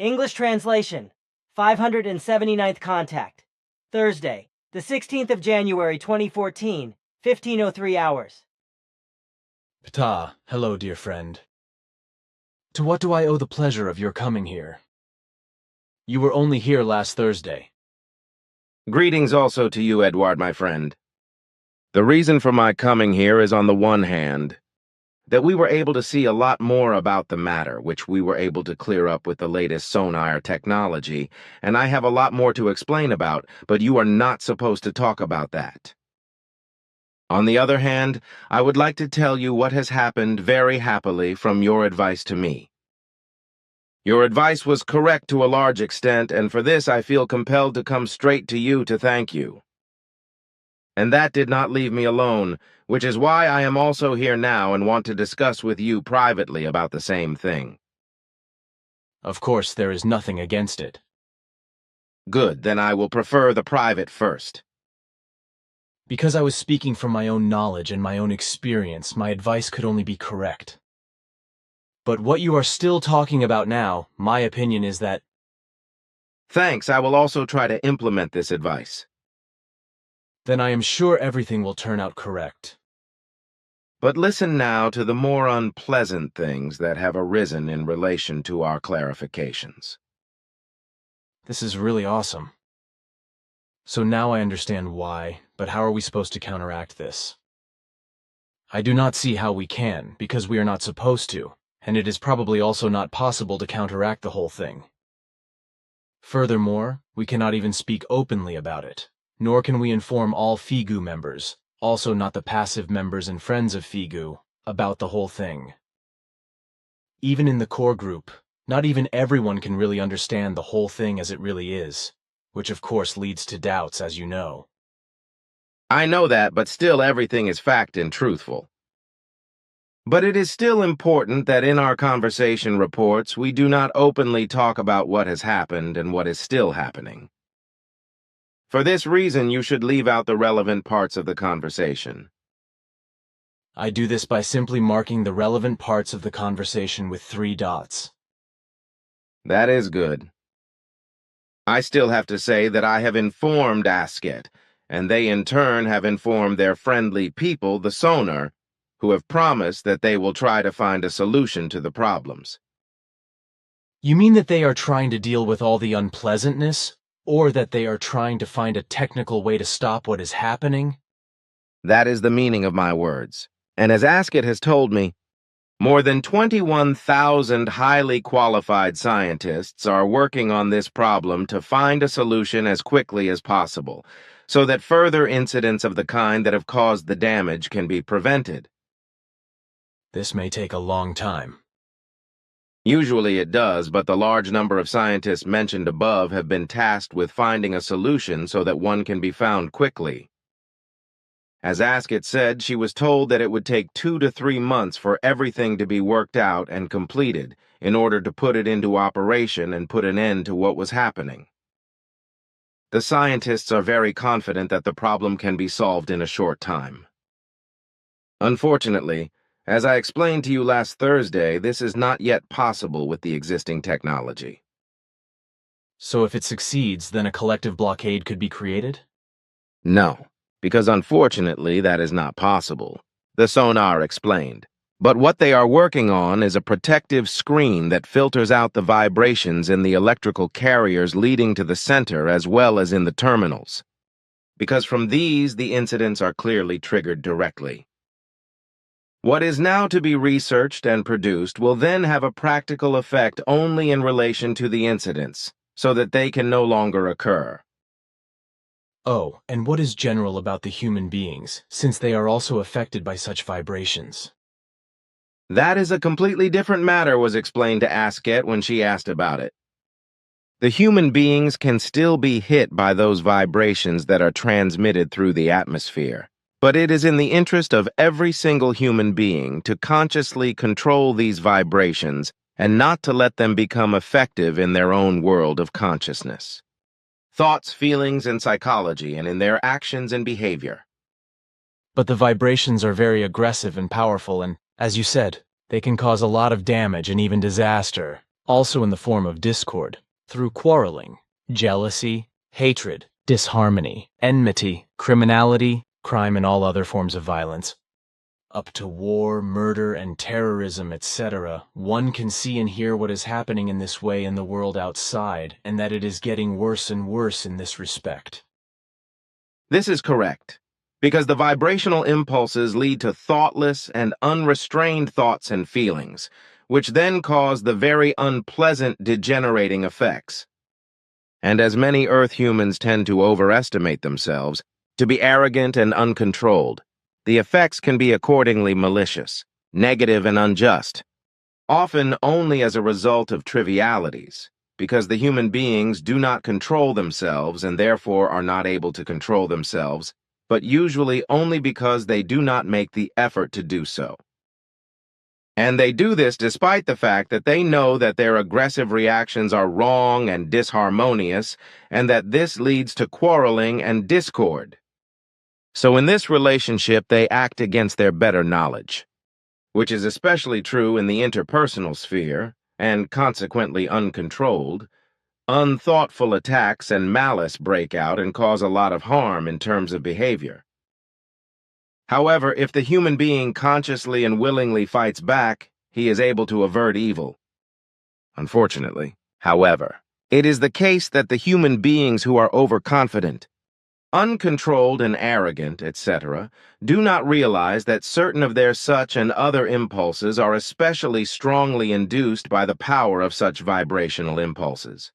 English translation, 579th contact. Thursday, the 16th of January 2014, 15:03 hours. Ptah, hello, dear friend. To what do I owe the pleasure of your coming here? You were only here last Thursday. Greetings also to you, Edward, my friend. The reason for my coming here is, on the one hand, that we were able to see a lot more about the matter, which we were able to clear up with the latest sonar technology, and I have a lot more to explain about, but you are not supposed to talk about that. On the other hand, I would like to tell you what has happened very happily from your advice to me. Your advice was correct to a large extent, and for this I feel compelled to come straight to you to thank you. And that did not leave me alone, which is why I am also here now and want to discuss with you privately about the same thing. Of course, there is nothing against it. Good, then I will prefer the private first. Because I was speaking from my own knowledge and my own experience, my advice could only be correct. But what you are still talking about now, my opinion is that... Thanks, I will also try to implement this advice. Then I am sure everything will turn out correct. But listen now to the more unpleasant things that have arisen in relation to our clarifications. This is really awesome. So now I understand why, but how are we supposed to counteract this? I do not see how we can, because we are not supposed to, and it is probably also not possible to counteract the whole thing. Furthermore, we cannot even speak openly about it. Nor can we inform all FIGU members, also not the passive members and friends of FIGU, about the whole thing. Even in the core group, not even everyone can really understand the whole thing as it really is, which of course leads to doubts, as you know. I know that, but still everything is fact and truthful. But it is still important that in our conversation reports we do not openly talk about what has happened and what is still happening. For this reason, you should leave out the relevant parts of the conversation. I do this by simply marking the relevant parts of the conversation with 3 dots. That is good. I still have to say that I have informed Asket, and they in turn have informed their friendly people, the sonar, who have promised that they will try to find a solution to the problems. You mean that they are trying to deal with all the unpleasantness? Or that they are trying to find a technical way to stop what is happening? That is the meaning of my words. And as Asket has told me, more than 21,000 highly qualified scientists are working on this problem to find a solution as quickly as possible, so that further incidents of the kind that have caused the damage can be prevented. This may take a long time. Usually it does, but the large number of scientists mentioned above have been tasked with finding a solution so that one can be found quickly. As Asket said, she was told that it would take 2 to 3 months for everything to be worked out and completed in order to put it into operation and put an end to what was happening. The scientists are very confident that the problem can be solved in a short time. Unfortunately, as I explained to you last Thursday, this is not yet possible with the existing technology. So if it succeeds, then a collective blockade could be created? No, because unfortunately that is not possible, the sonar explained. But what they are working on is a protective screen that filters out the vibrations in the electrical carriers leading to the center as well as in the terminals. Because from these, the incidents are clearly triggered directly. What is now to be researched and produced will then have a practical effect only in relation to the incidents, so that they can no longer occur. Oh, and what is general about the human beings, since they are also affected by such vibrations? That is a completely different matter, was explained to Asket when she asked about it. The human beings can still be hit by those vibrations that are transmitted through the atmosphere. But it is in the interest of every single human being to consciously control these vibrations and not to let them become effective in their own world of consciousness. Thoughts, feelings, and psychology, and in their actions and behavior. But the vibrations are very aggressive and powerful, and, as you said, they can cause a lot of damage and even disaster, also in the form of discord, through quarreling, jealousy, hatred, disharmony, enmity, criminality, crime and all other forms of violence, up to war, murder, and terrorism, etc. One can see and hear what is happening in this way in the world outside, and that it is getting worse and worse in this respect. This is correct, because the vibrational impulses lead to thoughtless and unrestrained thoughts and feelings, which then cause the very unpleasant degenerating effects. And as many Earth humans tend to overestimate themselves, to be arrogant and uncontrolled, the effects can be accordingly malicious, negative and unjust, often only as a result of trivialities, because the human beings do not control themselves and therefore are not able to control themselves, but usually only because they do not make the effort to do so. And they do this despite the fact that they know that their aggressive reactions are wrong and disharmonious, and that this leads to quarreling and discord. So in this relationship, they act against their better knowledge, which is especially true in the interpersonal sphere, and consequently uncontrolled. Unthoughtful attacks and malice break out and cause a lot of harm in terms of behavior. However, if the human being consciously and willingly fights back, he is able to avert evil. Unfortunately, however, it is the case that the human beings who are overconfident, uncontrolled and arrogant, etc., do not realize that certain of their such and other impulses are especially strongly induced by the power of such vibrational impulses.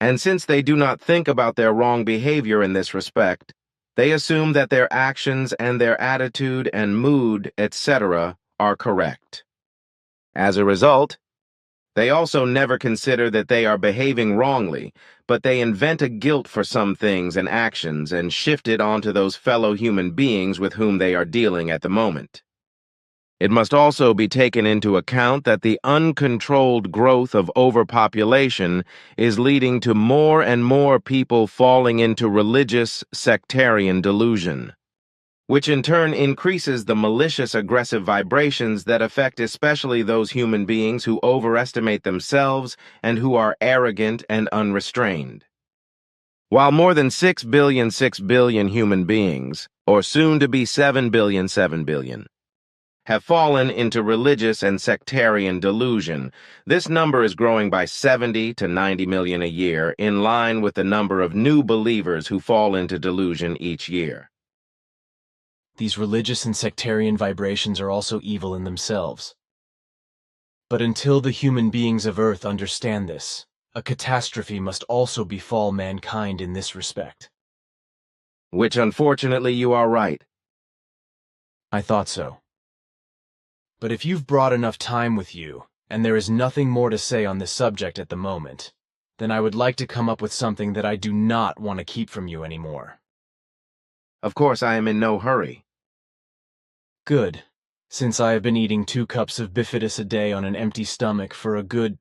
And since they do not think about their wrong behavior in this respect, they assume that their actions and their attitude and mood, etc., are correct. As a result, they also never consider that they are behaving wrongly, but they invent a guilt for some things and actions and shift it onto those fellow human beings with whom they are dealing at the moment. It must also be taken into account that the uncontrolled growth of overpopulation is leading to more and more people falling into religious sectarian delusion, which in turn increases the malicious aggressive vibrations that affect especially those human beings who overestimate themselves and who are arrogant and unrestrained. While more than 6 billion human beings, or soon to be 7 billion, have fallen into religious and sectarian delusion, this number is growing by 70 to 90 million a year, in line with the number of new believers who fall into delusion each year. These religious and sectarian vibrations are also evil in themselves. But until the human beings of Earth understand this, a catastrophe must also befall mankind in this respect. Which unfortunately you are right. I thought so. But if you've brought enough time with you, and there is nothing more to say on this subject at the moment, then I would like to come up with something that I do not want to keep from you anymore. Of course, I am in no hurry. Good, since I have been eating 2 cups of bifidus a day on an empty stomach for a good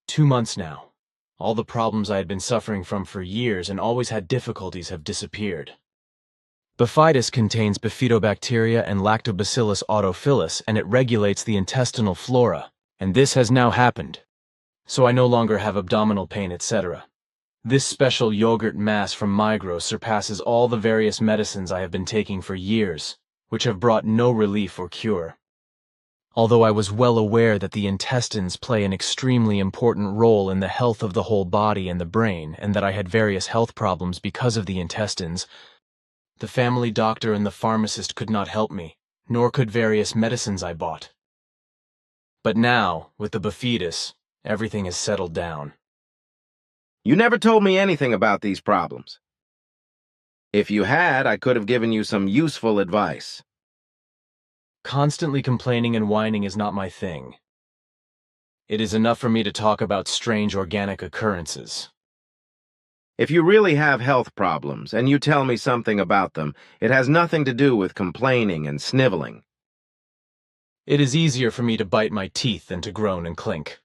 2 months now. All the problems I had been suffering from for years and always had difficulties have disappeared. Bifidus contains Bifidobacteria and Lactobacillus autophilus, and it regulates the intestinal flora, and this has now happened. So I no longer have abdominal pain, etc. This special yogurt mass from Migros surpasses all the various medicines I have been taking for years, which have brought no relief or cure. Although I was well aware that the intestines play an extremely important role in the health of the whole body and the brain, and that I had various health problems because of the intestines, the family doctor and the pharmacist could not help me, nor could various medicines I bought. But now, with the Bifidus, everything has settled down. You never told me anything about these problems. If you had, I could have given you some useful advice. Constantly complaining and whining is not my thing. It is enough for me to talk about strange organic occurrences. If you really have health problems, and you tell me something about them, it has nothing to do with complaining and sniveling. It is easier for me to bite my teeth than to groan and clink.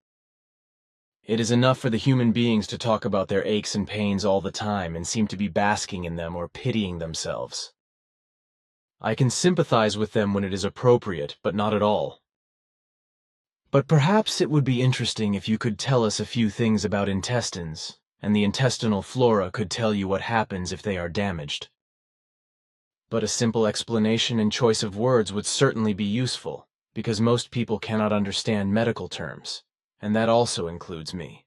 It is enough for the human beings to talk about their aches and pains all the time and seem to be basking in them or pitying themselves. I can sympathize with them when it is appropriate, but not at all. But perhaps it would be interesting if you could tell us a few things about intestines, and the intestinal flora could tell you what happens if they are damaged. But a simple explanation and choice of words would certainly be useful, because most people cannot understand medical terms, and that also includes me.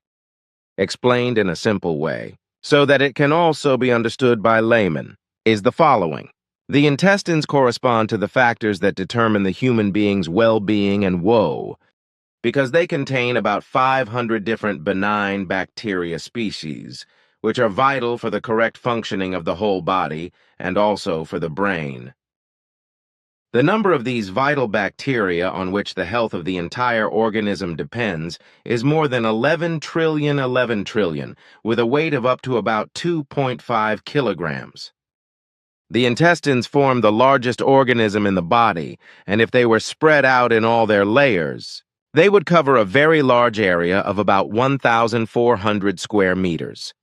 Explained in a simple way, so that it can also be understood by laymen, is the following. The intestines correspond to the factors that determine the human being's well-being and woe, because they contain about 500 different benign bacteria species, which are vital for the correct functioning of the whole body and also for the brain. The number of these vital bacteria on which the health of the entire organism depends is more than 11 trillion, with a weight of up to about 2.5 kilograms. The intestines form the largest organism in the body, and if they were spread out in all their layers, they would cover a very large area of about 1,400 square meters.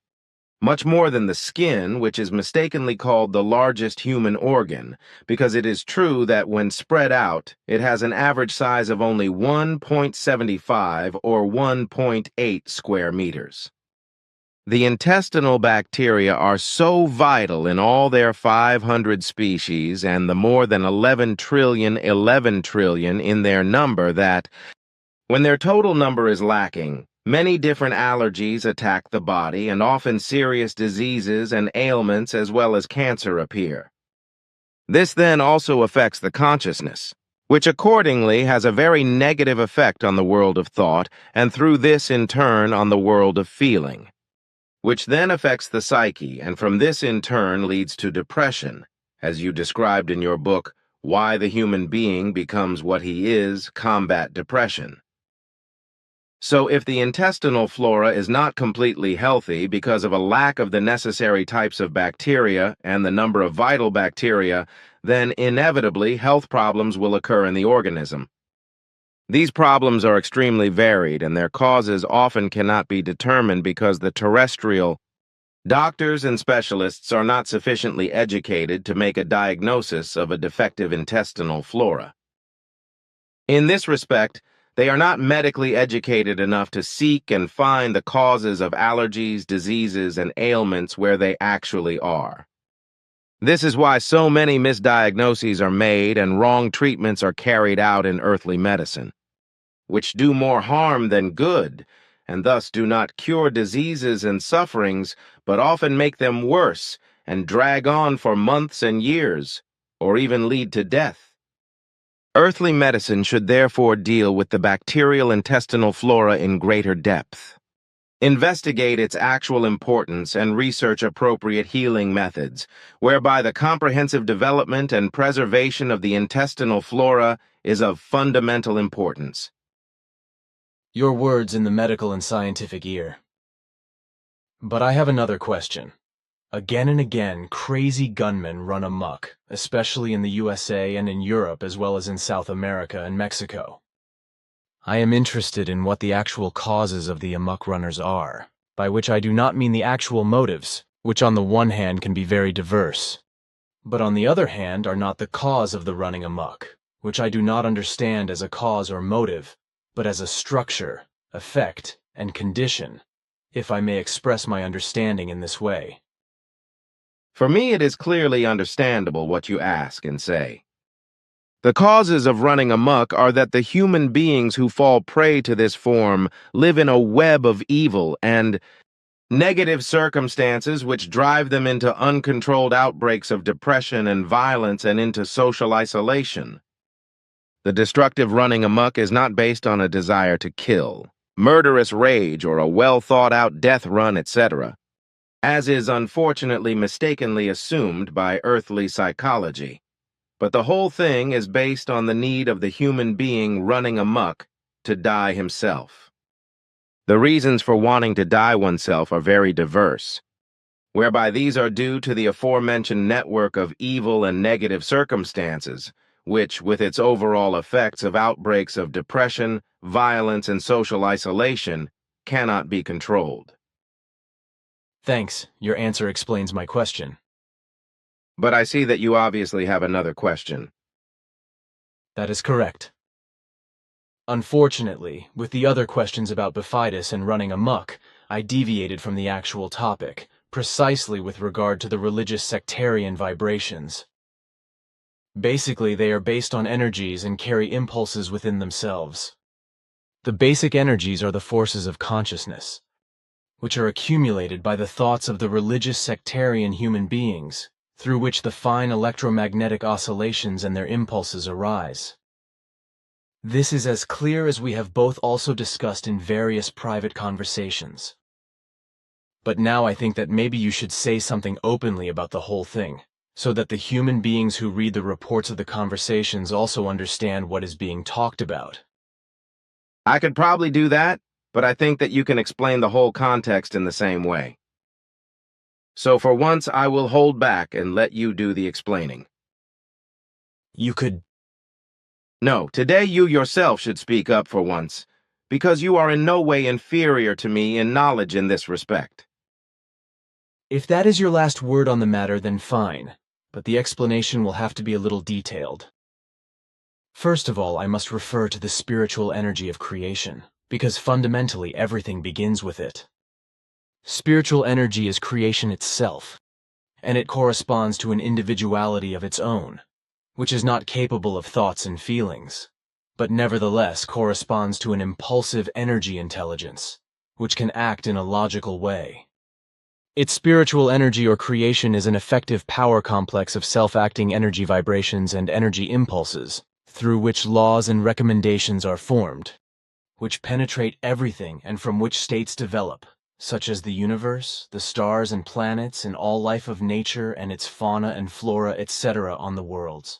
Much more than the skin, which is mistakenly called the largest human organ, because it is true that when spread out, it has an average size of only 1.75 or 1.8 square meters. The intestinal bacteria are so vital in all their 500 species and the more than 11 trillion in their number that, when their total number is lacking, many different allergies attack the body and often serious diseases and ailments as well as cancer appear. This then also affects the consciousness, which accordingly has a very negative effect on the world of thought and through this in turn on the world of feeling, which then affects the psyche and from this in turn leads to depression, as you described in your book, Why the Human Being Becomes What He Is, Combat Depression. So if the intestinal flora is not completely healthy because of a lack of the necessary types of bacteria and the number of vital bacteria, then inevitably health problems will occur in the organism. These problems are extremely varied and their causes often cannot be determined because the terrestrial doctors and specialists are not sufficiently educated to make a diagnosis of a defective intestinal flora. In this respect, they are not medically educated enough to seek and find the causes of allergies, diseases, and ailments where they actually are. This is why so many misdiagnoses are made and wrong treatments are carried out in earthly medicine, which do more harm than good, and thus do not cure diseases and sufferings, but often make them worse and drag on for months and years, or even lead to death. Earthly medicine should therefore deal with the bacterial intestinal flora in greater depth, investigate its actual importance, and research appropriate healing methods, whereby the comprehensive development and preservation of the intestinal flora is of fundamental importance. Your words in the medical and scientific ear. But I have another question. Again and again, crazy gunmen run amok, especially in the USA and in Europe as well as in South America and Mexico. I am interested in what the actual causes of the amok runners are, by which I do not mean the actual motives, which on the one hand can be very diverse, but on the other hand are not the cause of the running amok, which I do not understand as a cause or motive, but as a structure, effect, and condition, if I may express my understanding in this way. For me, it is clearly understandable what you ask and say. The causes of running amok are that the human beings who fall prey to this form live in a web of evil and negative circumstances which drive them into uncontrolled outbreaks of depression and violence and into social isolation. The destructive running amok is not based on a desire to kill, murderous rage, or a well-thought-out death run, etc., as is unfortunately mistakenly assumed by earthly psychology. But the whole thing is based on the need of the human being running amok to die himself. The reasons for wanting to die oneself are very diverse, whereby these are due to the aforementioned network of evil and negative circumstances, which, with its overall effects of outbreaks of depression, violence, and social isolation, cannot be controlled. Thanks, your answer explains my question. But I see that you obviously have another question. That is correct. Unfortunately, with the other questions about Bifidus and running amok, I deviated from the actual topic, precisely with regard to the religious sectarian vibrations. Basically, they are based on energies and carry impulses within themselves. The basic energies are the forces of consciousness, which are accumulated by the thoughts of the religious sectarian human beings, through which the fine electromagnetic oscillations and their impulses arise. This is as clear as we have both also discussed in various private conversations. But now I think that maybe you should say something openly about the whole thing, so that the human beings who read the reports of the conversations also understand what is being talked about. I could probably do that, but I think that you can explain the whole context in the same way. So for once, I will hold back and let you do the explaining. You could... No, today you yourself should speak up for once, because you are in no way inferior to me in knowledge in this respect. If that is your last word on the matter, then fine, but the explanation will have to be a little detailed. First of all, I must refer to the spiritual energy of creation, because fundamentally everything begins with it. Spiritual energy is creation itself, and it corresponds to an individuality of its own, which is not capable of thoughts and feelings, but nevertheless corresponds to an impulsive energy intelligence, which can act in a logical way. Its spiritual energy or creation is an effective power complex of self-acting energy vibrations and energy impulses, through which laws and recommendations are formed, which penetrate everything and from which states develop, such as the universe, the stars and planets, and all life of nature and its fauna and flora, etc. on the worlds.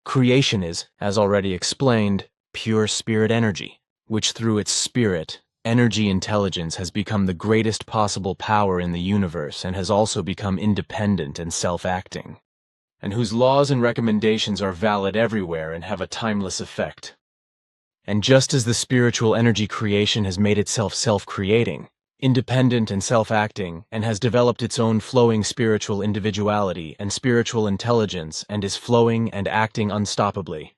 Creation is, as already explained, pure spirit energy, which through its spirit, energy intelligence has become the greatest possible power in the universe and has also become independent and self-acting, and whose laws and recommendations are valid everywhere and have a timeless effect. And just as the spiritual energy creation has made itself self-creating, independent and self-acting, and has developed its own flowing spiritual individuality and spiritual intelligence and is flowing and acting unstoppably,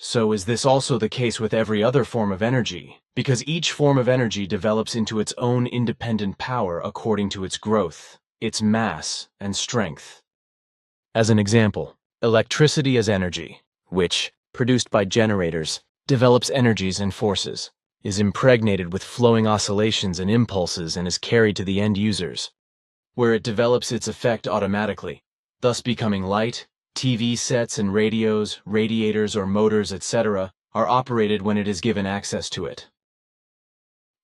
so is this also the case with every other form of energy, because each form of energy develops into its own independent power according to its growth, its mass, and strength. As an example, electricity is energy, which, produced by generators, develops energies and forces, is impregnated with flowing oscillations and impulses and is carried to the end users, where it develops its effect automatically, thus becoming light. TV sets and radios, radiators or motors, etc. are operated when it is given access to it.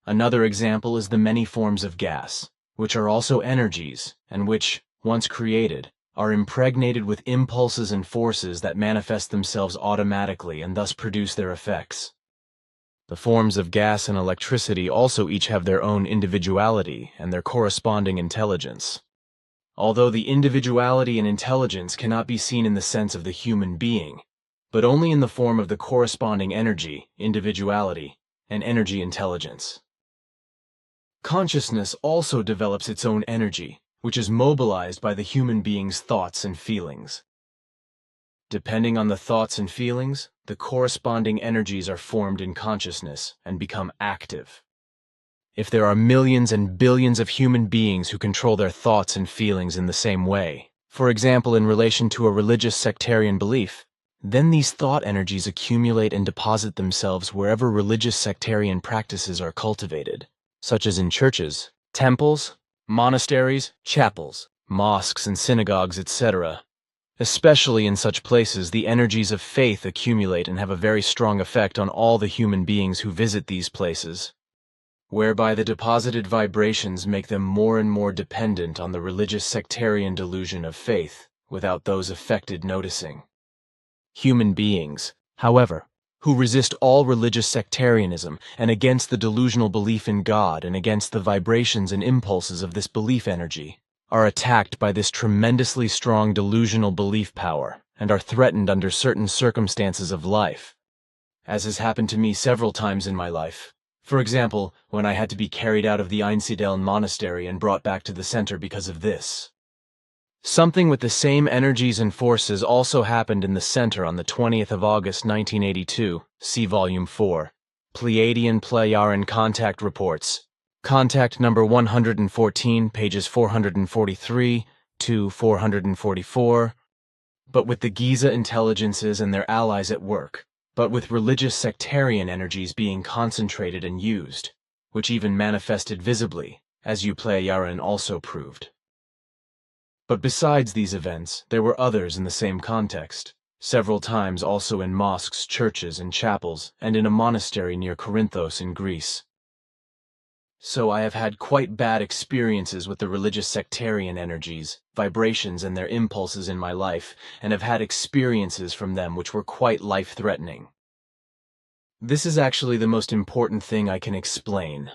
Another example is the many forms of gas, which are also energies, and which, once created, are impregnated with impulses and forces that manifest themselves automatically and thus produce their effects. The forms of gas and electricity also each have their own individuality and their corresponding intelligence. Although the individuality and intelligence cannot be seen in the sense of the human being, but only in the form of the corresponding energy, individuality, and energy intelligence. Consciousness also develops its own energy, which is mobilized by the human being's thoughts and feelings. Depending on the thoughts and feelings, the corresponding energies are formed in consciousness and become active. If there are millions and billions of human beings who control their thoughts and feelings in the same way, for example in relation to a religious sectarian belief, then these thought energies accumulate and deposit themselves wherever religious sectarian practices are cultivated, such as in churches, temples, monasteries, chapels, mosques and synagogues, etc. Especially in such places, the energies of faith accumulate and have a very strong effect on all the human beings who visit these places, whereby the deposited vibrations make them more and more dependent on the religious sectarian delusion of faith, without those affected noticing. Human beings, however, who resist all religious sectarianism and against the delusional belief in God and against the vibrations and impulses of this belief energy, are attacked by this tremendously strong delusional belief power and are threatened under certain circumstances of life, as has happened to me several times in my life. For example, when I had to be carried out of the Einsiedeln monastery and brought back to the center because of this. Something with the same energies and forces also happened in the center on the 20th of August 1982, see Volume 4, Pleiadian Contact Reports. Contact number 114, pages 443 to 444. But with the Giza intelligences and their allies at work, but with religious sectarian energies being concentrated and used, which even manifested visibly, as Pleiadian also proved. But besides these events, there were others in the same context, several times also in mosques, churches, and chapels, and in a monastery near Corinthos in Greece. So I have had quite bad experiences with the religious sectarian energies, vibrations, and their impulses in my life, and have had experiences from them which were quite life-threatening. This is actually the most important thing I can explain.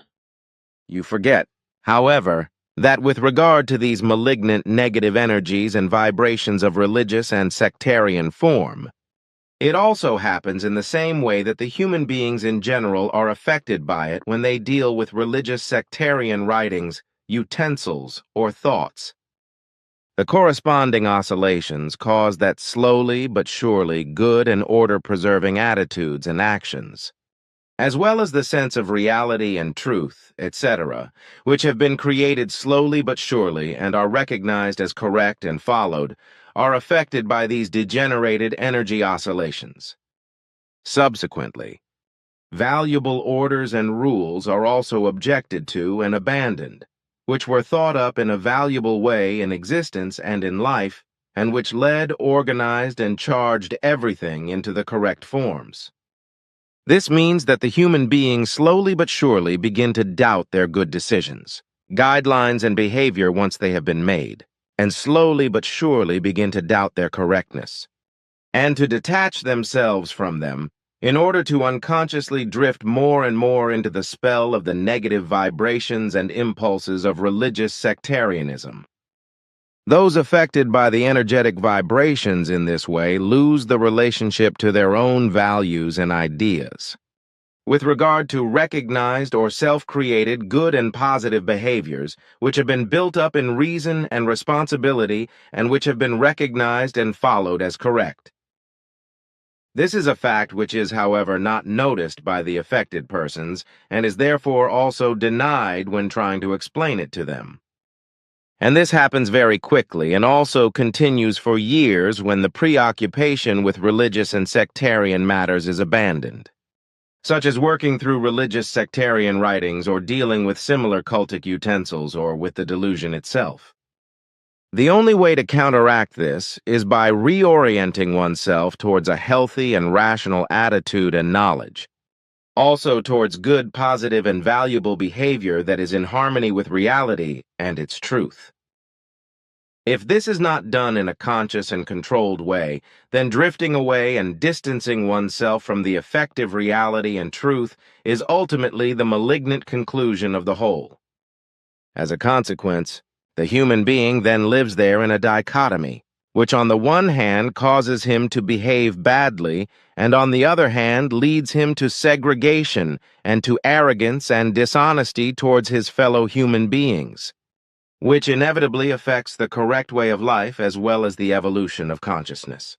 You forget, however, that with regard to these malignant negative energies and vibrations of religious and sectarian form, it also happens in the same way that the human beings in general are affected by it when they deal with religious sectarian writings, utensils, or thoughts. The corresponding oscillations cause that slowly but surely good and order-preserving attitudes and actions, as well as the sense of reality and truth, etc., which have been created slowly but surely and are recognized as correct and followed, are affected by these degenerated energy oscillations. Subsequently, valuable orders and rules are also objected to and abandoned, which were thought up in a valuable way in existence and in life, and which led, organized, and charged everything into the correct forms. This means that the human beings slowly but surely begin to doubt their good decisions, guidelines, and behavior once they have been made, and slowly but surely begin to doubt their correctness, and to detach themselves from them in order to unconsciously drift more and more into the spell of the negative vibrations and impulses of religious sectarianism. Those affected by the energetic vibrations in this way lose the relationship to their own values and ideas. With regard to recognized or self-created good and positive behaviors which have been built up in reason and responsibility and which have been recognized and followed as correct. This is a fact which is, however, not noticed by the affected persons and is therefore also denied when trying to explain it to them. And this happens very quickly and also continues for years when the preoccupation with religious and sectarian matters is abandoned, such as working through religious sectarian writings or dealing with similar cultic utensils or with the delusion itself. The only way to counteract this is by reorienting oneself towards a healthy and rational attitude and knowledge, also towards good, positive, and valuable behavior that is in harmony with reality and its truth. If this is not done in a conscious and controlled way, then drifting away and distancing oneself from the effective reality and truth is ultimately the malignant conclusion of the whole. As a consequence, the human being then lives there in a dichotomy, which on the one hand causes him to behave badly, and on the other hand leads him to segregation and to arrogance and dishonesty towards his fellow human beings, which inevitably affects the correct way of life as well as the evolution of consciousness.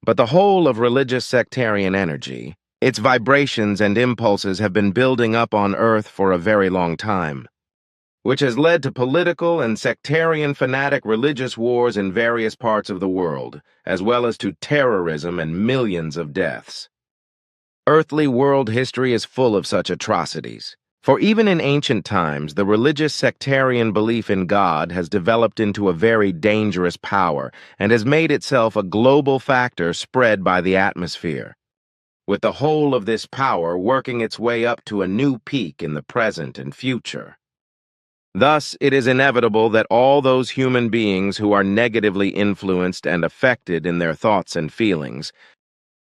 But the whole of religious sectarian energy, its vibrations and impulses have been building up on Earth for a very long time, which has led to political and sectarian fanatic religious wars in various parts of the world, as well as to terrorism and millions of deaths. Earthly world history is full of such atrocities. For even in ancient times, the religious sectarian belief in God has developed into a very dangerous power and has made itself a global factor spread by the atmosphere, with the whole of this power working its way up to a new peak in the present and future. Thus, it is inevitable that all those human beings who are negatively influenced and affected in their thoughts and feelings,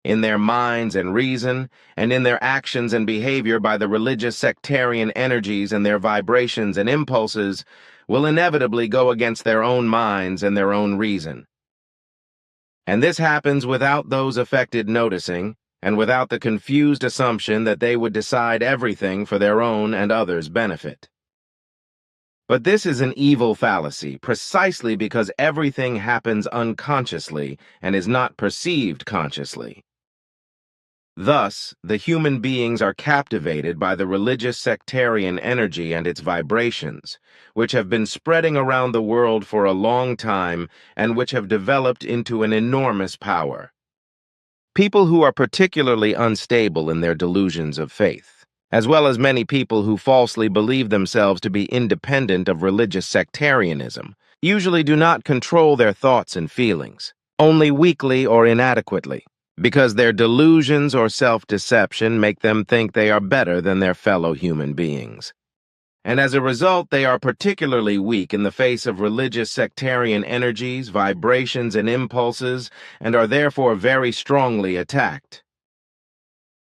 in their minds and reason, and in their actions and behavior by the religious sectarian energies and their vibrations and impulses, will inevitably go against their own minds and their own reason. And this happens without those affected noticing, and without the confused assumption that they would decide everything for their own and others' benefit. But this is an evil fallacy, precisely because everything happens unconsciously and is not perceived consciously. Thus, the human beings are captivated by the religious sectarian energy and its vibrations, which have been spreading around the world for a long time and which have developed into an enormous power. People who are particularly unstable in their delusions of faith, as well as many people who falsely believe themselves to be independent of religious sectarianism, usually do not control their thoughts and feelings, only weakly or inadequately, because their delusions or self-deception make them think they are better than their fellow human beings. And as a result, they are particularly weak in the face of religious sectarian energies, vibrations, and impulses, and are therefore very strongly attacked.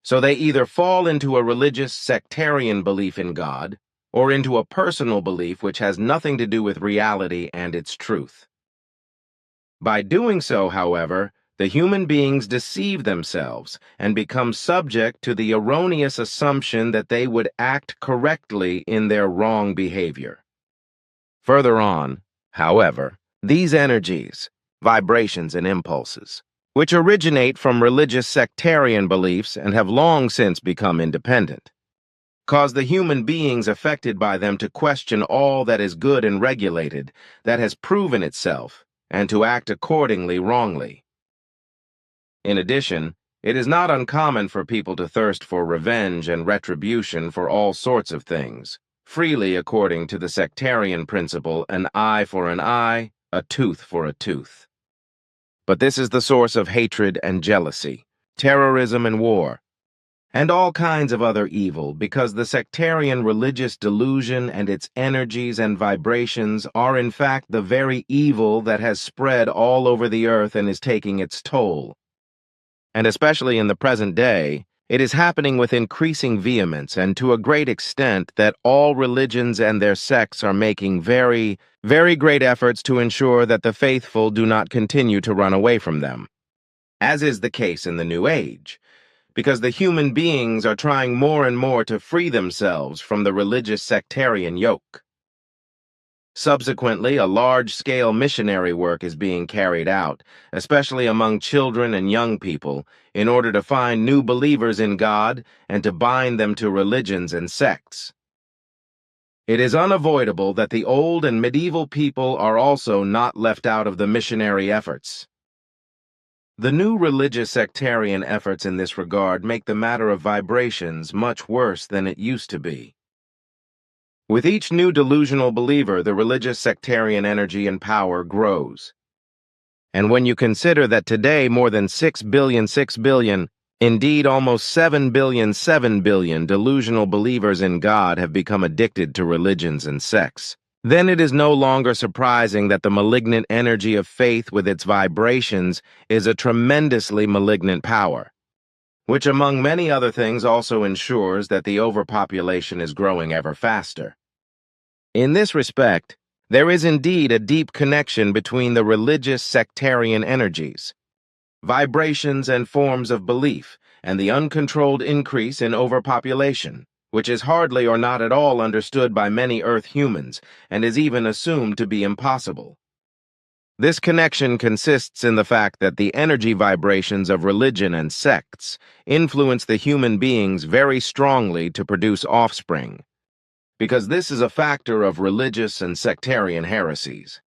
So they either fall into a religious sectarian belief in God, or into a personal belief which has nothing to do with reality and its truth. By doing so, however, the human beings deceive themselves and become subject to the erroneous assumption that they would act correctly in their wrong behavior. Further on, however, these energies, vibrations, and impulses, which originate from religious sectarian beliefs and have long since become independent, cause the human beings affected by them to question all that is good and regulated, that has proven itself, and to act accordingly wrongly. In addition, it is not uncommon for people to thirst for revenge and retribution for all sorts of things, freely according to the sectarian principle, an eye for an eye, a tooth for a tooth. But this is the source of hatred and jealousy, terrorism and war, and all kinds of other evil, because the sectarian religious delusion and its energies and vibrations are in fact the very evil that has spread all over the earth and is taking its toll. And especially in the present day, it is happening with increasing vehemence and to a great extent that all religions and their sects are making very, very great efforts to ensure that the faithful do not continue to run away from them, as is the case in the New Age, because the human beings are trying more and more to free themselves from the religious sectarian yoke. Subsequently, a large-scale missionary work is being carried out, especially among children and young people, in order to find new believers in God and to bind them to religions and sects. It is unavoidable that the old and medieval people are also not left out of the missionary efforts. The new religious sectarian efforts in this regard make the matter of vibrations much worse than it used to be. With each new delusional believer, the religious sectarian energy and power grows. And when you consider that today more than 6 billion, indeed almost 7 billion delusional believers in God have become addicted to religions and sects, then it is no longer surprising that the malignant energy of faith with its vibrations is a tremendously malignant power, which among many other things also ensures that the overpopulation is growing ever faster. In this respect, there is indeed a deep connection between the religious sectarian energies, vibrations and forms of belief, and the uncontrolled increase in overpopulation, which is hardly or not at all understood by many Earth humans, and is even assumed to be impossible. This connection consists in the fact that the energy vibrations of religion and sects influence the human beings very strongly to produce offspring, because this is a factor of religious and sectarian heresies.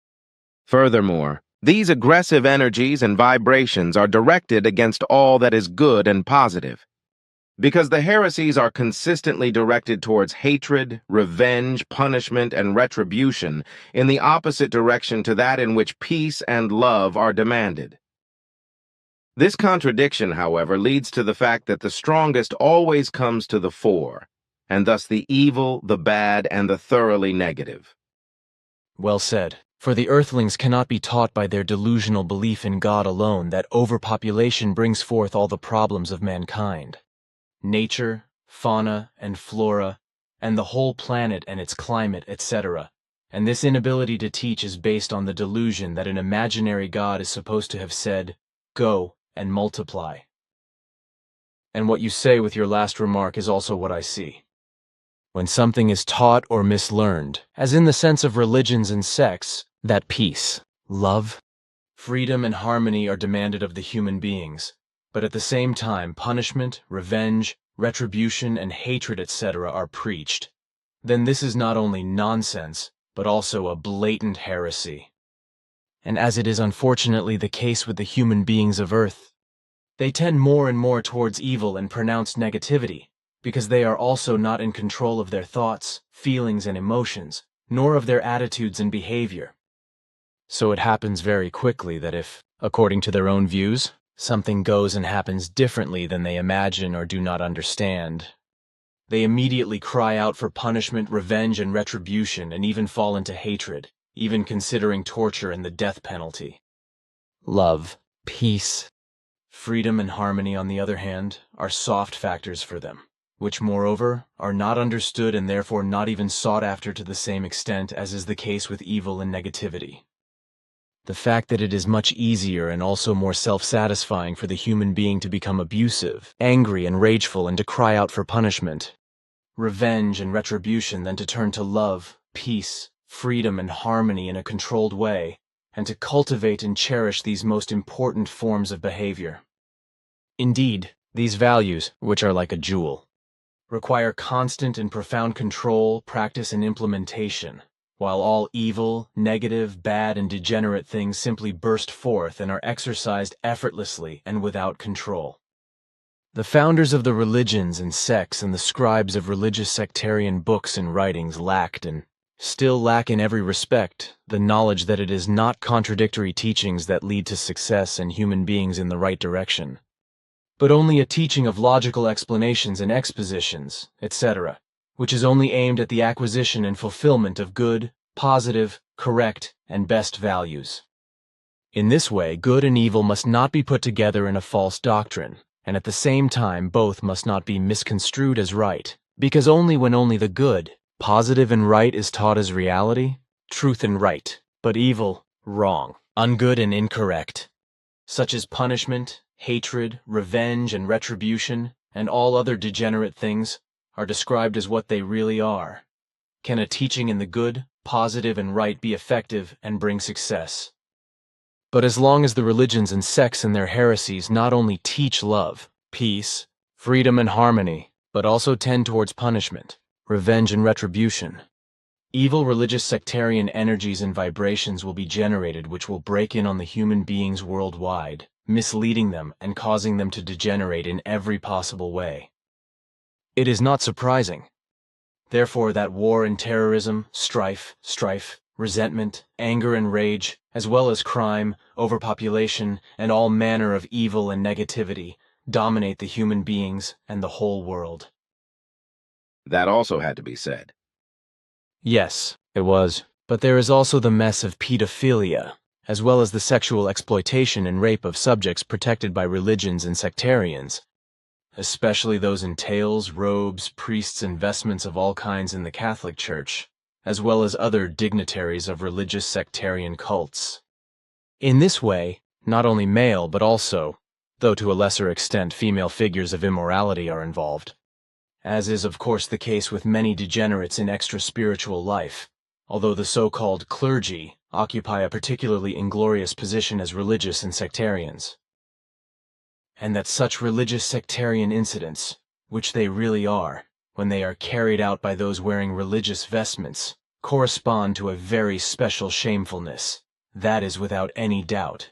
Furthermore, these aggressive energies and vibrations are directed against all that is good and positive, because the heresies are consistently directed towards hatred, revenge, punishment, and retribution in the opposite direction to that in which peace and love are demanded. This contradiction, however, leads to the fact that the strongest always comes to the fore, and thus the evil, the bad, and the thoroughly negative. Well said. For the earthlings cannot be taught by their delusional belief in God alone that overpopulation brings forth all the problems of mankind. Nature, fauna, and flora, and the whole planet and its climate, etc. And this inability to teach is based on the delusion that an imaginary God is supposed to have said, "Go and multiply." And what you say with your last remark is also what I see. When something is taught or mislearned, as in the sense of religions and sects, that peace, love, freedom, and harmony are demanded of the human beings, but at the same time punishment, revenge, retribution, and hatred, etc. are preached, then this is not only nonsense, but also a blatant heresy. And as it is unfortunately the case with the human beings of Earth, they tend more and more towards evil and pronounced negativity, because they are also not in control of their thoughts, feelings, and emotions, nor of their attitudes and behavior. So it happens very quickly that if, according to their own views, something goes and happens differently than they imagine or do not understand, they immediately cry out for punishment, revenge, and retribution, and even fall into hatred, even considering torture and the death penalty. Love, peace, freedom, and harmony, on the other hand, are soft factors for them, which, moreover, are not understood and therefore not even sought after to the same extent as is the case with evil and negativity. The fact that it is much easier and also more self-satisfying for the human being to become abusive, angry, and rageful and to cry out for punishment, revenge, and retribution than to turn to love, peace, freedom, and harmony in a controlled way, and to cultivate and cherish these most important forms of behavior. Indeed, these values, which are like a jewel, require constant and profound control, practice, and implementation, while all evil, negative, bad, and degenerate things simply burst forth and are exercised effortlessly and without control. The founders of the religions and sects and the scribes of religious sectarian books and writings lacked, and still lack in every respect, the knowledge that it is not contradictory teachings that lead to success and human beings in the right direction, but only a teaching of logical explanations and expositions, etc., which is only aimed at the acquisition and fulfillment of good, positive, correct, and best values. In this way, good and evil must not be put together in a false doctrine, and at the same time both must not be misconstrued as right, because only when only the good, positive, and right is taught as reality, truth and right, but evil, wrong, ungood, and incorrect, such as punishment, hatred, revenge, and retribution, and all other degenerate things, are described as what they really are. Can a teaching in the good, positive, and right be effective and bring success? But as long as the religions and sects and their heresies not only teach love, peace, freedom, and harmony, but also tend towards punishment, revenge, and retribution, evil religious sectarian energies and vibrations will be generated which will break in on the human beings worldwide, misleading them and causing them to degenerate in every possible way. It is not surprising, therefore, that war and terrorism, strife, resentment, anger and rage, as well as crime, overpopulation, and all manner of evil and negativity, dominate the human beings and the whole world. That also had to be said. Yes, it was. But there is also the mess of pedophilia, as well as the sexual exploitation and rape of subjects protected by religions and sectarians, especially those in tails, robes, priests, and vestments of all kinds in the Catholic Church, as well as other dignitaries of religious sectarian cults. In this way, not only male but also, though to a lesser extent female figures of immorality are involved, as is of course the case with many degenerates in extra-spiritual life, although the so-called clergy occupy a particularly inglorious position as religious and sectarians. And that such religious sectarian incidents, which they really are, when they are carried out by those wearing religious vestments, correspond to a very special shamefulness, that is without any doubt.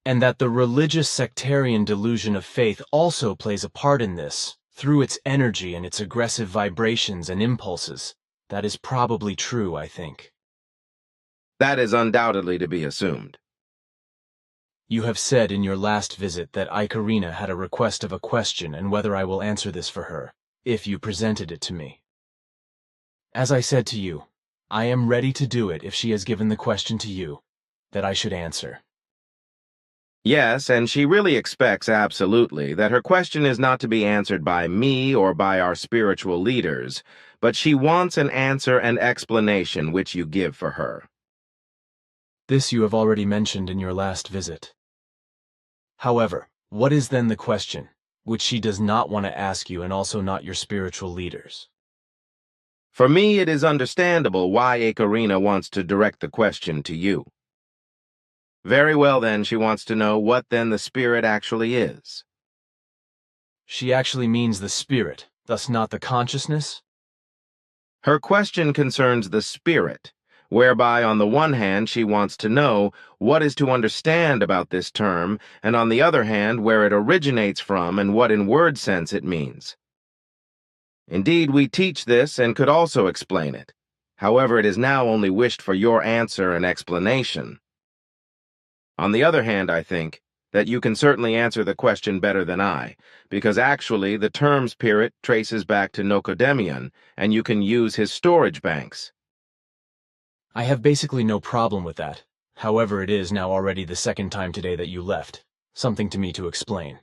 And that the religious sectarian delusion of faith also plays a part in this, through its energy and its aggressive vibrations and impulses, that is probably true, I think. That is undoubtedly to be assumed. You have said in your last visit that Ikarina had a request of a question and whether I will answer this for her, if you presented it to me. As I said to you, I am ready to do it if she has given the question to you, that I should answer. Yes, and she really expects absolutely that her question is not to be answered by me or by our spiritual leaders, but she wants an answer and explanation which you give for her. This you have already mentioned in your last visit. However, what is then the question, which she does not want to ask you and also not your spiritual leaders? For me, it is understandable why Akarina wants to direct the question to you. Very well, then, she wants to know what then the spirit actually is. She actually means the spirit, thus not the consciousness? Her question concerns the spirit, whereby on the one hand she wants to know what is to understand about this term, and on the other hand where it originates from and what in word sense it means. Indeed, we teach this and could also explain it. However, it is now only wished for your answer and explanation. On the other hand, I think that you can certainly answer the question better than I, because actually the term spirit traces back to Nocodemion, and you can use his storage banks. I have basically no problem with that. However, it is now already the second time today that you left, something to me to explain.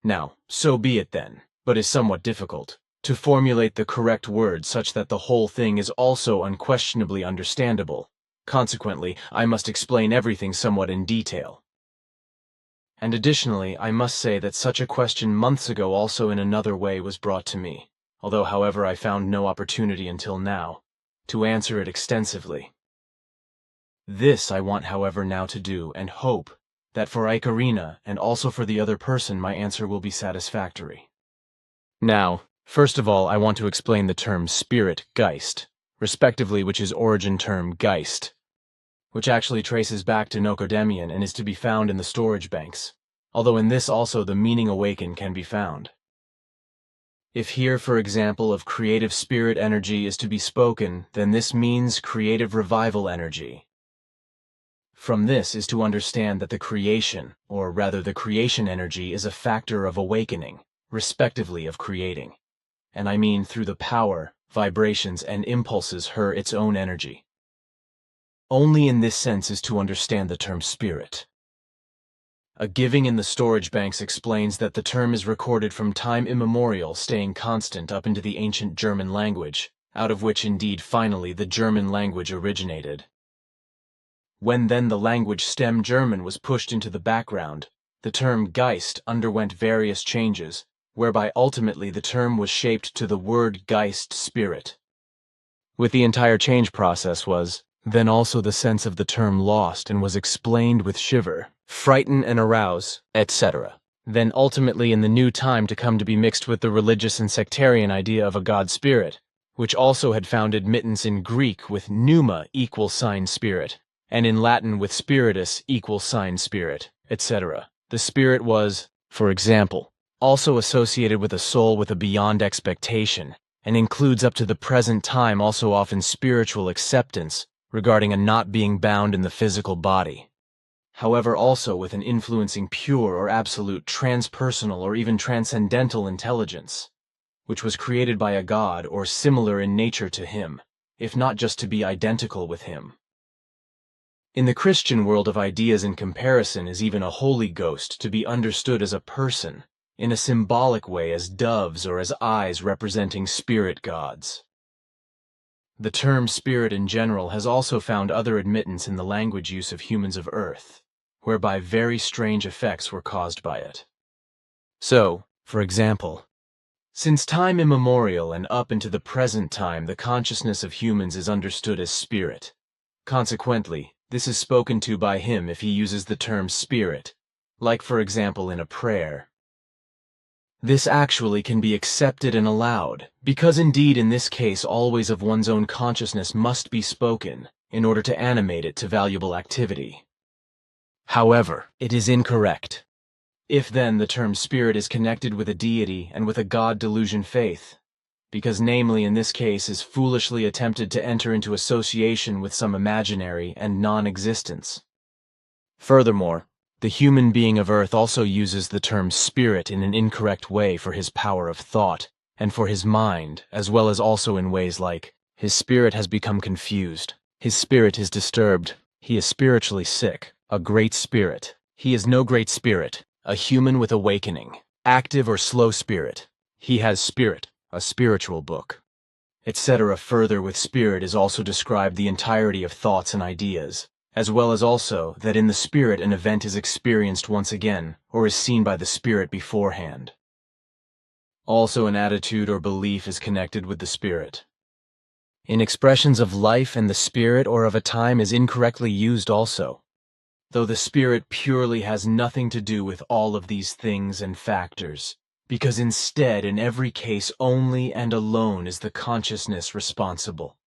Now, so be it then, but is somewhat difficult, to formulate the correct words such that the whole thing is also unquestionably understandable. Consequently, I must explain everything somewhat in detail. And additionally, I must say that such a question months ago also in another way was brought to me, although however I found no opportunity until now to answer it extensively. This I want however now to do and hope that for Ikarina and also for the other person my answer will be satisfactory. Now, first of all I want to explain the term spirit, Geist, respectively which is origin term Geist, which actually traces back to Nocodemion and is to be found in the storage banks, although in this also the meaning awaken can be found. If here, for example, of creative spirit energy is to be spoken, then this means creative revival energy. From this is to understand that the creation, or rather the creation energy, is a factor of awakening, respectively of creating, and I mean through the power, vibrations, and impulses her its own energy. Only in this sense is to understand the term spirit. A giving in the storage banks explains that the term is recorded from time immemorial, staying constant up into the ancient German language, out of which indeed finally the German language originated. When then the language stem German was pushed into the background, the term Geist underwent various changes, whereby ultimately the term was shaped to the word Geist, spirit. With the entire change process was then also the sense of the term lost and was explained with shiver, frighten and arouse, etc. Then ultimately in the new time to come to be mixed with the religious and sectarian idea of a God spirit, which also had found admittance in Greek with pneuma equals sign spirit, and in Latin with spiritus equals sign spirit, etc. The spirit was, for example, also associated with a soul with a beyond expectation, and includes up to the present time also often spiritual acceptance regarding a not being bound in the physical body. However, also with an influencing pure or absolute transpersonal or even transcendental intelligence, which was created by a god or similar in nature to him, if not just to be identical with him. In the Christian world of ideas in comparison is even a Holy Ghost to be understood as a person, in a symbolic way as doves or as eyes representing spirit gods. The term spirit in general has also found other admittance in the language use of humans of Earth, whereby very strange effects were caused by it. So, for example, since time immemorial and up into the present time the consciousness of humans is understood as spirit, consequently, this is spoken to by him if he uses the term spirit, like for example in a prayer. This actually can be accepted and allowed, because indeed in this case always of one's own consciousness must be spoken, in order to animate it to valuable activity. However, it is incorrect. If then the term spirit is connected with a deity and with a God delusion faith, because namely in this case is foolishly attempted to enter into association with some imaginary and non-existence. Furthermore, the human being of Earth also uses the term spirit in an incorrect way for his power of thought, and for his mind, as well as also in ways like, his spirit has become confused, his spirit is disturbed, he is spiritually sick, a great spirit, he is no great spirit, a human with awakening, active or slow spirit, he has spirit, a spiritual book, etc. Further with spirit is also described the entirety of thoughts and ideas, as well as also that in the spirit an event is experienced once again, or is seen by the spirit beforehand. Also an attitude or belief is connected with the spirit, in expressions of life and the spirit or of a time is incorrectly used also, though the spirit purely has nothing to do with all of these things and factors, because instead in every case only and alone is the consciousness responsible.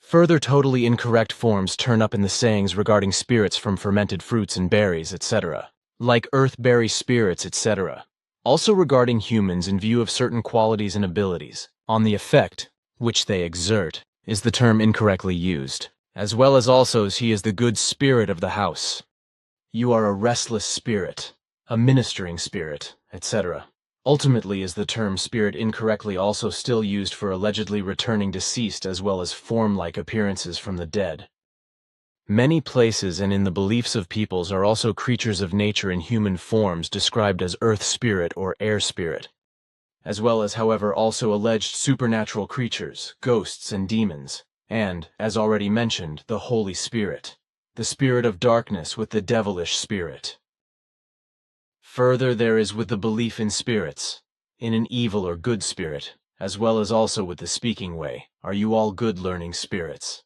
Further totally incorrect forms turn up in the sayings regarding spirits from fermented fruits and berries, etc., like earthberry spirits, etc., also regarding humans in view of certain qualities and abilities, on the effect which they exert, is the term incorrectly used, as well as also as he is the good spirit of the house. You are a restless spirit, a ministering spirit, etc. Ultimately is the term spirit incorrectly also still used for allegedly returning deceased as well as form-like appearances from the dead. Many places and in the beliefs of peoples are also creatures of nature in human forms described as earth spirit or air spirit, as well as, however, also alleged supernatural creatures, ghosts and demons, and, as already mentioned, the Holy Spirit, the spirit of darkness with the devilish spirit. Further, there is with the belief in spirits, in an evil or good spirit, as well as also with the speaking way, are you all good learning spirits?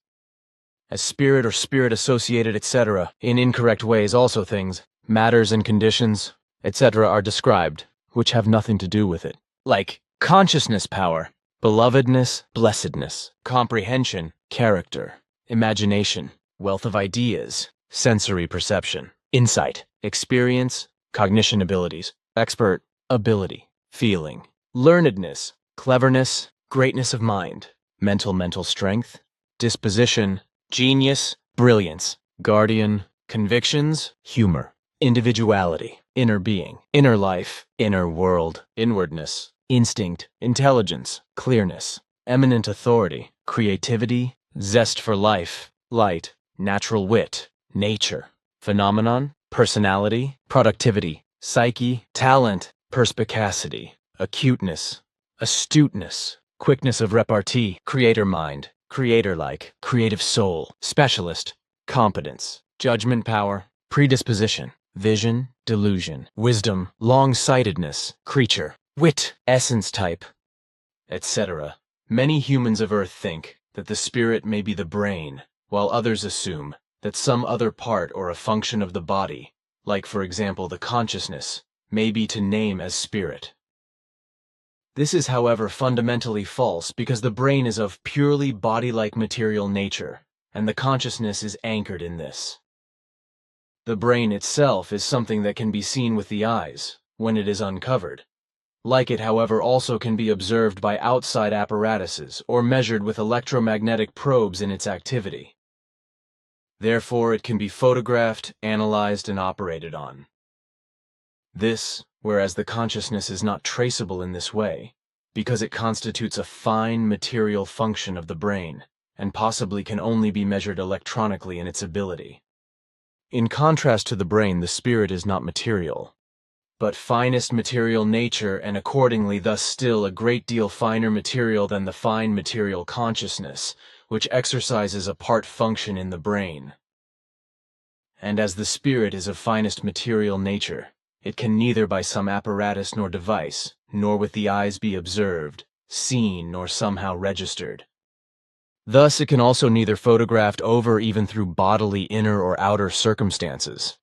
As spirit or spirit-associated, etc., in incorrect ways also things, matters and conditions, etc. are described, which have nothing to do with it, like consciousness power, belovedness, blessedness, comprehension, character, imagination, wealth of ideas, sensory perception, insight, experience, cognition abilities, expert, ability, feeling, learnedness, cleverness, greatness of mind, mental strength, disposition, genius, brilliance, guardian, convictions, humor, individuality, inner being, inner life, inner world, inwardness, instinct, intelligence, clearness, eminent authority, creativity, zest for life, light, natural wit, nature, phenomenon, personality, productivity, psyche, talent, perspicacity, acuteness, astuteness, quickness of repartee, creator mind, creator-like, creative soul, specialist, competence, judgment power, predisposition, vision, delusion, wisdom, long-sightedness, creature, wit, essence type, etc. Many humans of Earth think that the spirit may be the brain, while others assume that some other part or a function of the body, like for example the consciousness, may be to name as spirit. This is, however, fundamentally false because the brain is of purely body-like material nature, and the consciousness is anchored in this. The brain itself is something that can be seen with the eyes, when it is uncovered. Like it, however, also can be observed by outside apparatuses or measured with electromagnetic probes in its activity. Therefore, it can be photographed, analyzed, and operated on. This, whereas the consciousness is not traceable in this way, because it constitutes a fine material function of the brain, and possibly can only be measured electronically in its ability. In contrast to the brain, the spirit is not material, but finest material nature, and accordingly thus still a great deal finer material than the fine material consciousness, which exercises a part function in the brain. And as the spirit is of finest material nature, it can neither by some apparatus nor device, nor with the eyes be observed, seen, nor somehow registered. Thus it can also neither photographed over even through bodily inner or outer circumstances,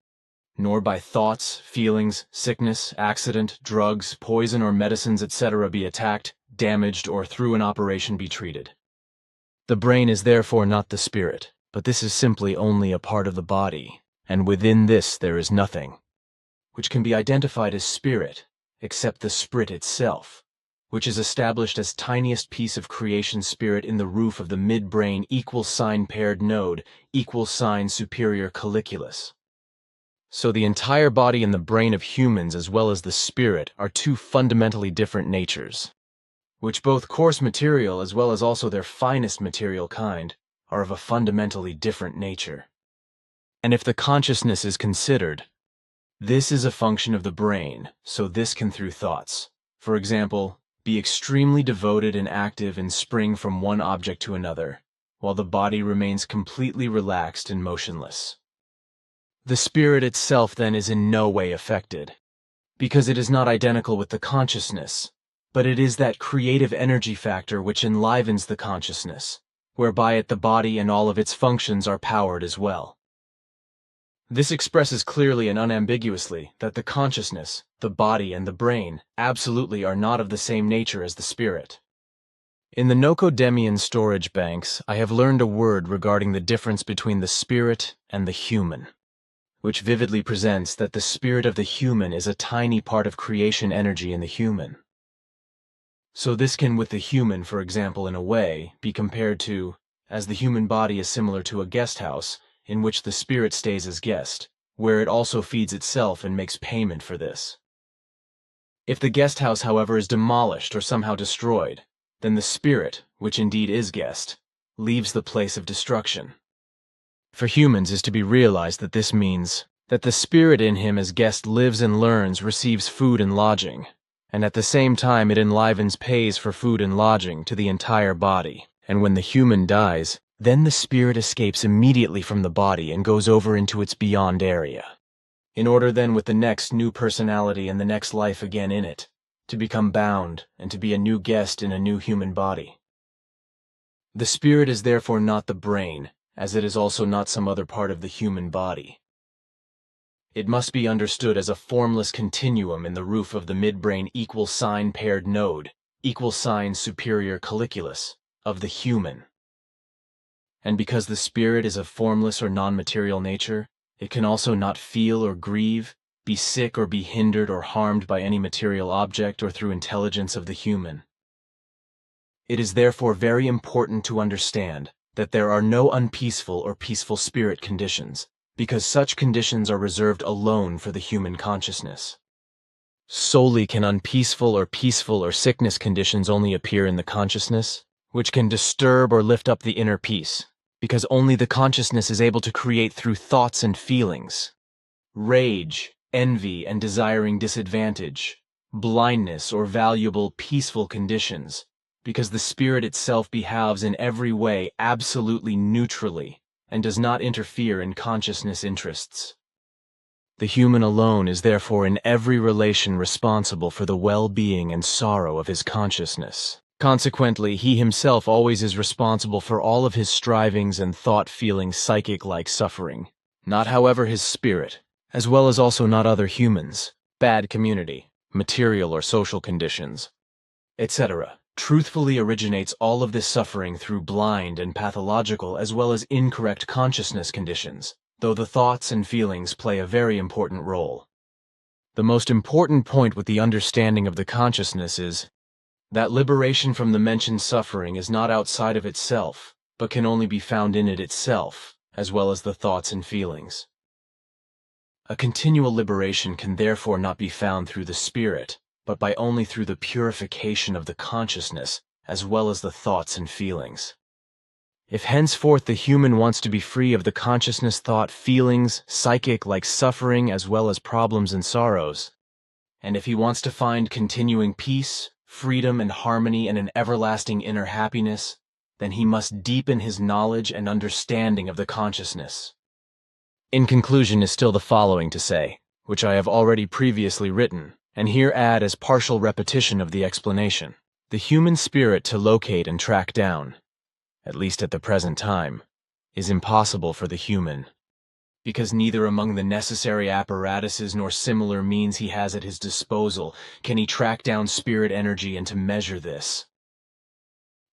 nor by thoughts, feelings, sickness, accident, drugs, poison or medicines, etc. be attacked, damaged, or through an operation be treated. The brain is therefore not the spirit, but this is simply only a part of the body, and within this there is nothing which can be identified as spirit, except the sprit itself, which is established as tiniest piece of creation spirit in the roof of the midbrain equal sign paired node, equal sign superior colliculus. So the entire body and the brain of humans as well as the spirit are two fundamentally different natures, which both coarse material as well as also their finest material kind are of a fundamentally different nature. And if the consciousness is considered, this is a function of the brain, so this can through thoughts, for example, be extremely devoted and active and spring from one object to another, while the body remains completely relaxed and motionless. The spirit itself then is in no way affected, because it is not identical with the consciousness, but it is that creative energy factor which enlivens the consciousness, whereby it the body and all of its functions are powered as well. This expresses clearly and unambiguously that the consciousness, the body, and the brain absolutely are not of the same nature as the spirit. In the Nocodemian storage banks, I have learned a word regarding the difference between the spirit and the human, which vividly presents that the spirit of the human is a tiny part of creation energy in the human. So this can with the human, for example, in a way, be compared to, as the human body is similar to a guest house, in which the spirit stays as guest, where it also feeds itself and makes payment for this. If the guest house, however, is demolished or somehow destroyed, then the spirit, which indeed is guest, leaves the place of destruction. For humans is to be realized that this means that the spirit in him as guest lives and learns, receives food and lodging, and at the same time it enlivens pays for food and lodging to the entire body. And when the human dies, then the spirit escapes immediately from the body and goes over into its beyond area, in order then with the next new personality and the next life again in it, to become bound and to be a new guest in a new human body. The spirit is therefore not the brain, as it is also not some other part of the human body. It must be understood as a formless continuum in the roof of the midbrain equal sign paired node, equal sign superior colliculus, of the human. And because the spirit is of formless or non-material nature, it can also not feel or grieve, be sick or be hindered or harmed by any material object or through intelligence of the human. It is therefore very important to understand that there are no unpeaceful or peaceful spirit conditions, because such conditions are reserved alone for the human consciousness. Solely can unpeaceful or peaceful or sickness conditions only appear in the consciousness, which can disturb or lift up the inner peace, because only the consciousness is able to create through thoughts and feelings. Rage, envy, and desiring disadvantage, blindness, or valuable peaceful conditions, because the spirit itself behaves in every way absolutely neutrally and does not interfere in consciousness interests. The human alone is therefore in every relation responsible for the well-being and sorrow of his consciousness. Consequently, he himself always is responsible for all of his strivings and thought-feeling psychic-like suffering, not however his spirit, as well as also not other humans, bad community, material or social conditions, etc. Truthfully originates all of this suffering through blind and pathological as well as incorrect consciousness conditions, though the thoughts and feelings play a very important role. The most important point with the understanding of the consciousness is that liberation from the mentioned suffering is not outside of itself, but can only be found in it itself, as well as the thoughts and feelings. A continual liberation can therefore not be found through the spirit, but by only through the purification of the consciousness, as well as the thoughts and feelings. If henceforth the human wants to be free of the consciousness, thought, feelings, psychic-like suffering, as well as problems and sorrows, and if he wants to find continuing peace, freedom and harmony and an everlasting inner happiness, then he must deepen his knowledge and understanding of the consciousness. In conclusion is still the following to say, which I have already previously written, and here add as partial repetition of the explanation. The human spirit to locate and track down, at least at the present time, is impossible for the human, because neither among the necessary apparatuses nor similar means he has at his disposal can he track down spirit energy and to measure this.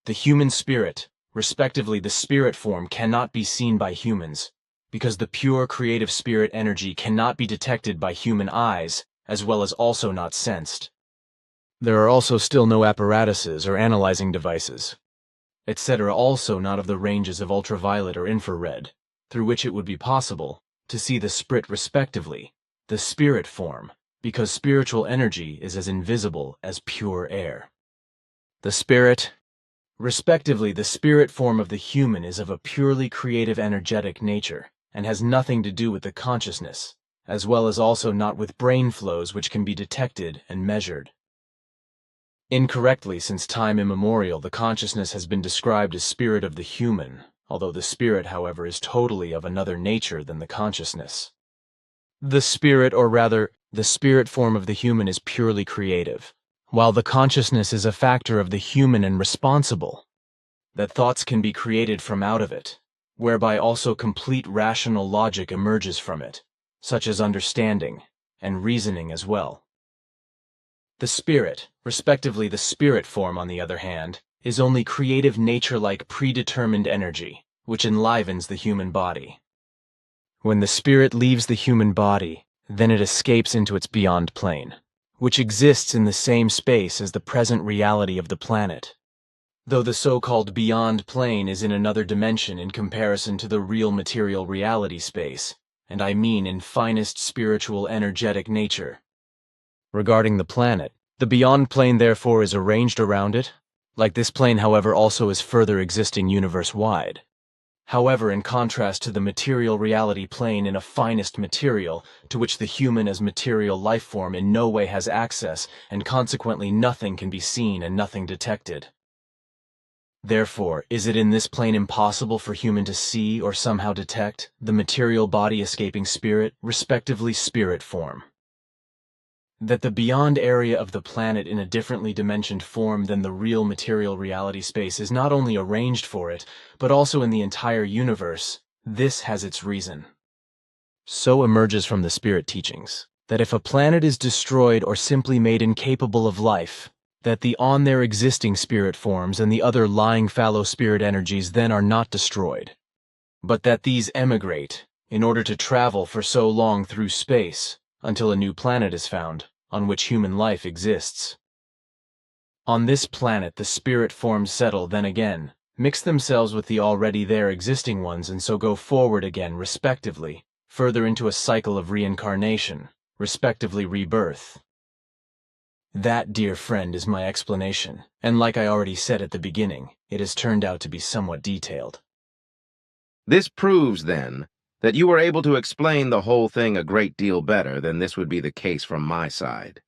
The human spirit, respectively the spirit form, cannot be seen by humans, because the pure creative spirit energy cannot be detected by human eyes, as well as also not sensed. There are also still no apparatuses or analyzing devices, etc., also not of the ranges of ultraviolet or infrared, through which it would be possible to see the spirit respectively, the spirit form, because spiritual energy is as invisible as pure air. The spirit, respectively the spirit form of the human, is of a purely creative energetic nature, and has nothing to do with the consciousness, as well as also not with brain flows which can be detected and measured. Incorrectly, since time immemorial, the consciousness has been described as spirit of the human, although the spirit, however, is totally of another nature than the consciousness. The spirit, or rather, the spirit form of the human is purely creative, while the consciousness is a factor of the human and responsible. that thoughts can be created from out of it, whereby also complete rational logic emerges from it, such as understanding and reasoning as well. The spirit, respectively the spirit form on the other hand, is only creative nature-like predetermined energy, which enlivens the human body. When the spirit leaves the human body, then it escapes into its beyond plane, which exists in the same space as the present reality of the planet, though the so-called beyond plane is in another dimension in comparison to the real material reality space, and I mean in finest spiritual energetic nature. Regarding the planet, the beyond plane therefore is arranged around it, like this plane however also is further existing universe-wide. However, in contrast to the material reality plane in a finest material, to which the human as material life form in no way has access, and consequently nothing can be seen and nothing detected. Therefore, is it in this plane impossible for human to see or somehow detect the material body escaping spirit, respectively spirit form? That the beyond area of the planet in a differently dimensioned form than the real material reality space is not only arranged for it, but also in the entire universe, this has its reason. So emerges from the spirit teachings, that if a planet is destroyed or simply made incapable of life, that the on there existing spirit forms and the other lying fallow spirit energies then are not destroyed, but that these emigrate in order to travel for so long through space until a new planet is found on which human life exists. On this planet the spirit forms settle then again, mix themselves with the already there existing ones and so go forward again respectively, further into a cycle of reincarnation, respectively rebirth. That, dear friend, is my explanation, and like I already said at the beginning, it has turned out to be somewhat detailed. This proves, then, that you were able to explain the whole thing a great deal better than this would be the case from my side.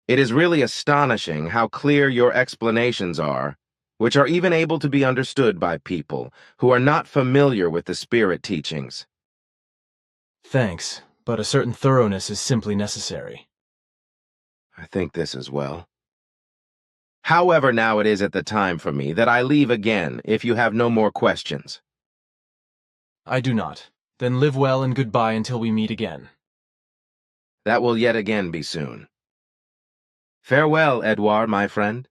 It is really astonishing how clear your explanations are, which are even able to be understood by people who are not familiar with the spirit teachings. Thanks, but a certain thoroughness is simply necessary. I think this as well. However, now it is at the time for me that I leave again if you have no more questions. I do not. Then live well and goodbye until we meet again. That will yet again be soon. Farewell, Edouard, my friend.